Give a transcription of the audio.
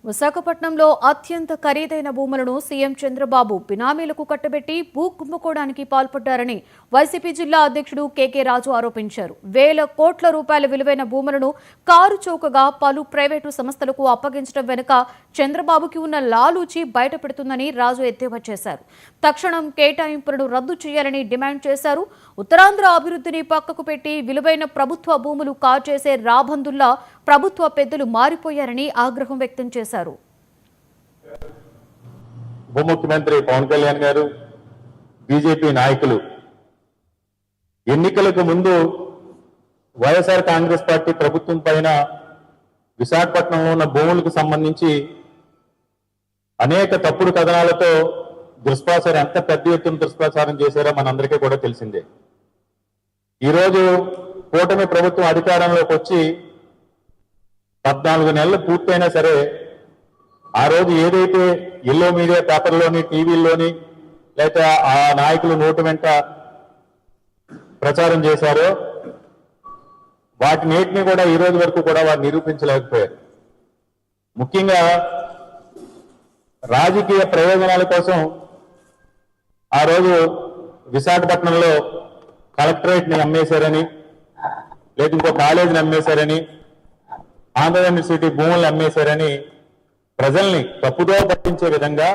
విశాఖపట్నంలో అత్యంత ఖరీదైన భూములను సీఎం చంద్రబాబు బినామీలకు కట్టబెట్టి భూ కుంభకోణానికి పాల్పడ్డారని వైసీపీ జిల్లా అధ్యక్షుడు కేకే రాజు ఆరోపించారు. వేల కోట్ల రూపాయల విలువైన భూములను కారు చౌకగా పలు ప్రైవేటు సంస్థలకు అప్పగించడం వెనుక చంద్రబాబుకి ఉన్న లాలూచి బయటపెడుతుందని రాజు ఎద్దేవా చేశారు. తక్షణం కేటాయింపులను రద్దు చేయాలని డిమాండ్ చేశారు. ఉత్తరాంధ్ర అభివృద్ధిని పక్కకు పెట్టి విలువైన ప్రభుత్వ భూములు కాజేసే రాబందుల్లా ప్రభుత్వ పెద్దలు మారిపోయారని ఆగ్రహం వ్యక్తం చేశారు. ఉప ముఖ్యమంత్రి పవన్ కళ్యాణ్ గారు, బీజేపీ నాయకులు ఎన్నికలకు ముందు వైఎస్ఆర్ కాంగ్రెస్ పార్టీ ప్రభుత్వం పైన విశాఖపట్నంలో ఉన్న భూములకు సంబంధించి అనేక తప్పుడు కథనాలతో దుష్ప్రచారం, ఎంత పెద్ద ఎత్తున దుష్ప్రచారం చేశారో మనందరికీ కూడా తెలిసిందే. ఈరోజు కూటమి ప్రభుత్వం అధికారంలోకి వచ్చి 14 నెలలు పూర్తయినా సరే ఆ రోజు ఏదైతే ఎల్లో మీడియా పేపర్లోని, టీవీల్లోని, లేకపోతే ఆ నాయకులు నోటి వెంట ప్రచారం చేశారో వాటినేటిని కూడా ఈ రోజు వరకు కూడా వారు నిరూపించలేకపోయారు. ముఖ్యంగా రాజకీయ ప్రయోజనాల కోసం ఆ రోజు విశాఖపట్నంలో కలెక్టరేట్ని అమ్మేశారని, లేదా ఇంకో కాలేజీని అమ్మేశారని, ఆంధ్ర యూనివర్సిటీ భూములను అమ్మేశారని ప్రజల్ని తప్పుదో పట్టించే విధంగా